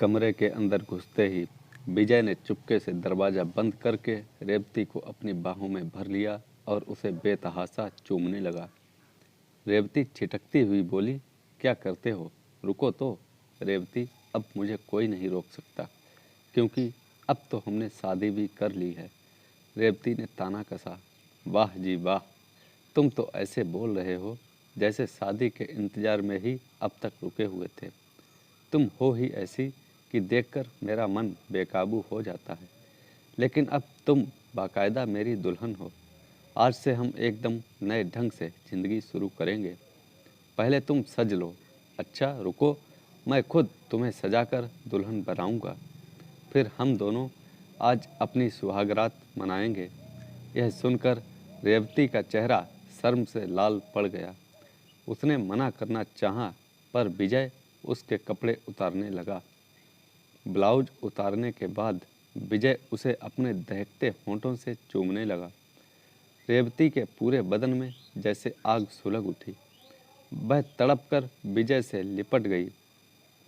कमरे के अंदर घुसते ही विजय ने चुपके से दरवाज़ा बंद करके रेवती को अपनी बाहों में भर लिया और उसे बेतहाशा चूमने लगा। रेवती छिटकती हुई बोली, क्या करते हो? रुको तो। रेवती, अब मुझे कोई नहीं रोक सकता, क्योंकि अब तो हमने शादी भी कर ली है। रेवती ने ताना कसा। वाह जी वाह, तुम तो ऐसे बोल रहे हो जैसे शादी के इंतजार में ही अब तक रुके हुए थे। तुम हो ही ऐसी कि देखकर मेरा मन बेकाबू हो जाता है। लेकिन अब तुम बाकायदा मेरी दुल्हन हो। आज से हम एकदम नए ढंग से ज़िंदगी शुरू करेंगे। पहले तुम सज लो। अच्छा रुको, मैं खुद तुम्हें सजाकर दुल्हन बनाऊंगा। फिर हम दोनों आज अपनी सुहागरात मनाएंगे। यह सुनकर रेवती का चेहरा शर्म से लाल पड़ गया। उसने मना करना चाहा, पर विजय उसके कपड़े उतारने लगा। ब्लाउज उतारने के बाद विजय उसे अपने दहकते होंठों से चूमने लगा। रेवती के पूरे बदन में जैसे आग सुलग उठी। वह तड़प कर विजय से लिपट गई।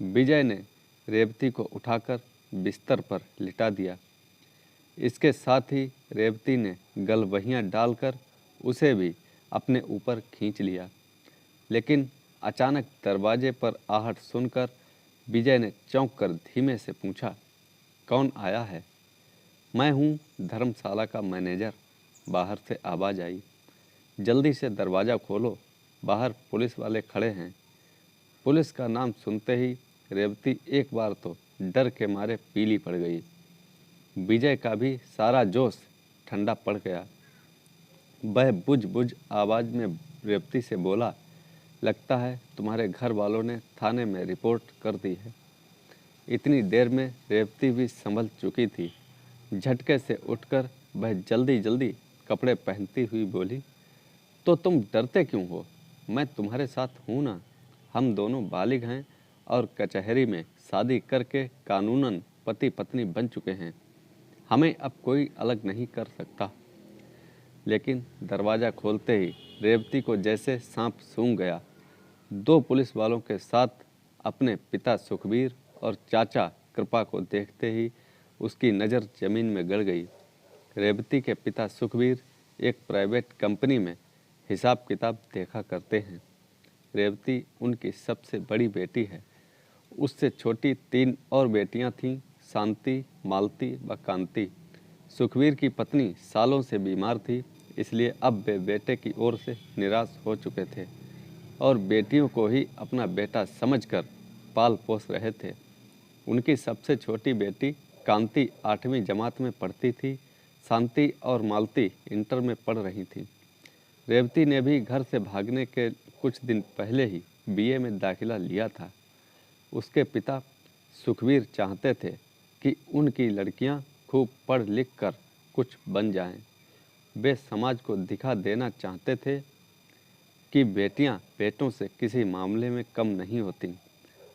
विजय ने रेवती को उठाकर बिस्तर पर लिटा दिया। इसके साथ ही रेवती ने गलवहियाँ डालकर उसे भी अपने ऊपर खींच लिया। लेकिन अचानक दरवाजे पर आहट सुनकर विजय ने चौंक कर धीमे से पूछा, कौन आया है? मैं हूँ, धर्मशाला का मैनेजर। बाहर से आवाज़ आई। जल्दी से दरवाज़ा खोलो, बाहर पुलिस वाले खड़े हैं। पुलिस का नाम सुनते ही रेवती एक बार तो डर के मारे पीली पड़ गई। विजय का भी सारा जोश ठंडा पड़ गया। वह बुझ आवाज़ में रेवती से बोला, लगता है तुम्हारे घर वालों ने थाने में रिपोर्ट कर दी है। इतनी देर में रेवती भी संभल चुकी थी। झटके से उठकर वह जल्दी जल्दी कपड़े पहनती हुई बोली, तो तुम डरते क्यों हो? मैं तुम्हारे साथ हूँ ना। हम दोनों बालिग हैं और कचहरी में शादी करके कानूनन पति पत्नी बन चुके हैं। हमें अब कोई अलग नहीं कर सकता। लेकिन दरवाज़ा खोलते ही रेवती को जैसे सांप सूंघ गया। दो पुलिस वालों के साथ अपने पिता सुखबीर और चाचा कृपा को देखते ही उसकी नज़र जमीन में गड़ गई। रेवती के पिता सुखबीर एक प्राइवेट कंपनी में हिसाब किताब देखा करते हैं। रेवती उनकी सबसे बड़ी बेटी है। उससे छोटी तीन और बेटियां थीं, शांति, मालती व कांति। सुखबीर की पत्नी सालों से बीमार थी, इसलिए अब वे बेटे की ओर से निराश हो चुके थे और बेटियों को ही अपना बेटा समझकर पाल पोस रहे थे। उनकी सबसे छोटी बेटी कांति 8वीं जमात में पढ़ती थी। शांति और मालती इंटर में पढ़ रही थी। रेवती ने भी घर से भागने के कुछ दिन पहले ही बीए में दाखिला लिया था। उसके पिता सुखबीर चाहते थे कि उनकी लड़कियां खूब पढ़ लिख कर कुछ बन जाएं। वे समाज को दिखा देना चाहते थे कि बेटियां बेटों से किसी मामले में कम नहीं होती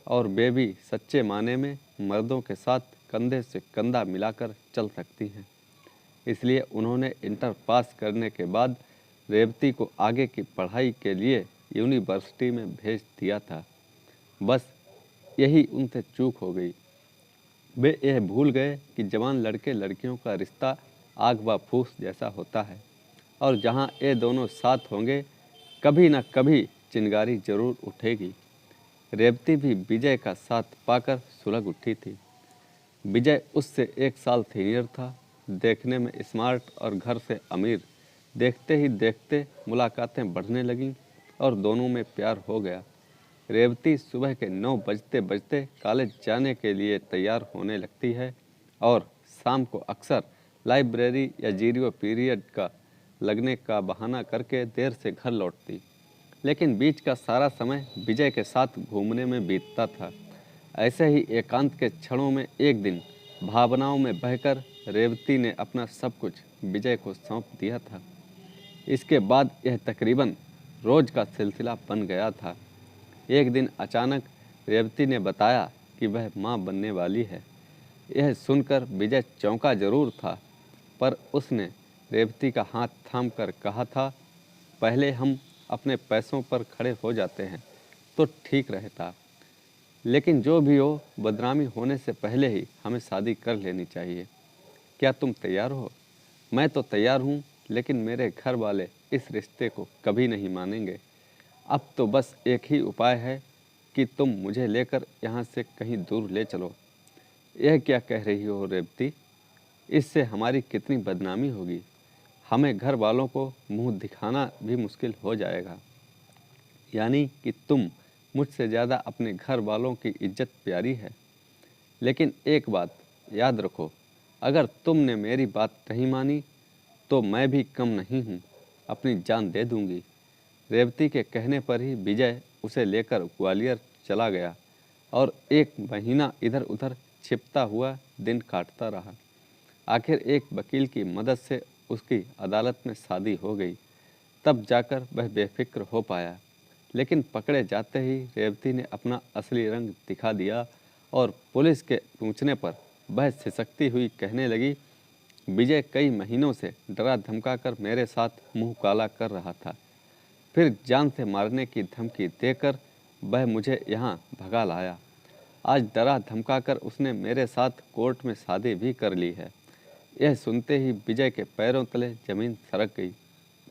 और वे भी सच्चे माने में मर्दों के साथ कंधे से कंधा मिलाकर चल सकती हैं। इसलिए उन्होंने इंटर पास करने के बाद रेवती को आगे की पढ़ाई के लिए यूनिवर्सिटी में भेज दिया था। बस यही उनसे चूक हो गई। वे यह भूल गए कि जवान लड़के लड़कियों का रिश्ता आग व फूस जैसा होता है और जहाँ ये दोनों साथ होंगे कभी न कभी चिंगारी जरूर उठेगी। रेवती भी विजय का साथ पाकर सुलग उठी थी। विजय उससे 1 साल सीनियर था, देखने में स्मार्ट और घर से अमीर। देखते ही देखते मुलाकातें बढ़ने लगीं और दोनों में प्यार हो गया। रेवती सुबह के 9 बजते बजते कॉलेज जाने के लिए तैयार होने लगती है और शाम को अक्सर लाइब्रेरी या जीरो पीरियड का लगने का बहाना करके देर से घर लौटती। लेकिन बीच का सारा समय विजय के साथ घूमने में बीतता था। ऐसे ही एकांत के क्षणों में एक दिन भावनाओं में बहकर रेवती ने अपना सब कुछ विजय को सौंप दिया था। इसके बाद यह तकरीबन रोज का सिलसिला बन गया था। एक दिन अचानक रेवती ने बताया कि वह मां बनने वाली है। यह सुनकर विजय चौंका जरूर था, पर उसने रेवती का हाथ थामकर कहा था, पहले हम अपने पैसों पर खड़े हो जाते हैं तो ठीक रहता। लेकिन जो भी हो, बदनामी होने से पहले ही हमें शादी कर लेनी चाहिए। क्या तुम तैयार हो? मैं तो तैयार हूँ, लेकिन मेरे घर वाले इस रिश्ते को कभी नहीं मानेंगे। अब तो बस एक ही उपाय है कि तुम मुझे लेकर यहाँ से कहीं दूर ले चलो। यह क्या कह रही हो रेवती? इससे हमारी कितनी बदनामी होगी। हमें घर वालों को मुंह दिखाना भी मुश्किल हो जाएगा। यानी कि तुम मुझसे ज़्यादा अपने घर वालों की इज्जत प्यारी है। लेकिन एक बात याद रखो, अगर तुमने मेरी बात नहीं मानी तो मैं भी कम नहीं हूँ, अपनी जान दे दूंगी। रेवती के कहने पर ही विजय उसे लेकर ग्वालियर चला गया और 1 महीना इधर उधर छिपता हुआ दिन काटता रहा। आखिर एक वकील की मदद से उसकी अदालत में शादी हो गई। तब जाकर वह बेफिक्र हो पाया। लेकिन पकड़े जाते ही रेवती ने अपना असली रंग दिखा दिया और पुलिस के पूछने पर वह सिसकती हुई कहने लगी, विजय कई महीनों से डरा धमकाकर मेरे साथ मुंह काला कर रहा था। फिर जान से मारने की धमकी देकर वह मुझे यहाँ भगा लाया। आज डरा धमकाकर उसने मेरे साथ कोर्ट में शादी भी कर ली है। यह सुनते ही विजय के पैरों तले जमीन सरक गई।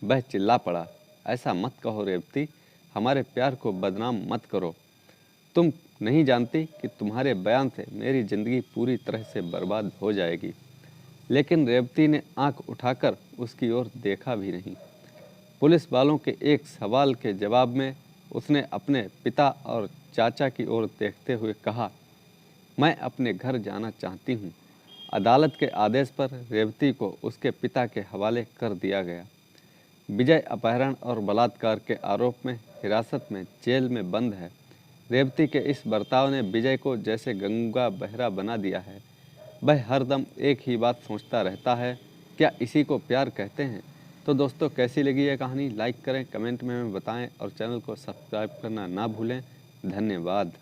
वह चिल्ला पड़ा, ऐसा मत कहो रेवती, हमारे प्यार को बदनाम मत करो। तुम नहीं जानती कि तुम्हारे बयान से मेरी जिंदगी पूरी तरह से बर्बाद हो जाएगी। लेकिन रेवती ने आंख उठाकर उसकी ओर देखा भी नहीं। पुलिस वालों के एक सवाल के जवाब में उसने अपने पिता और चाचा की ओर देखते हुए कहा, मैं अपने घर जाना चाहती हूँ। अदालत के आदेश पर रेवती को उसके पिता के हवाले कर दिया गया। विजय अपहरण और बलात्कार के आरोप में हिरासत में जेल में बंद है। रेवती के इस बर्ताव ने विजय को जैसे गंगा बहरा बना दिया है। वह हरदम एक ही बात सोचता रहता है, क्या इसी को प्यार कहते हैं? तो दोस्तों, कैसी लगी यह कहानी? लाइक करें, कमेंट में हमें बताएं और चैनल को सब्सक्राइब करना ना भूलें। धन्यवाद।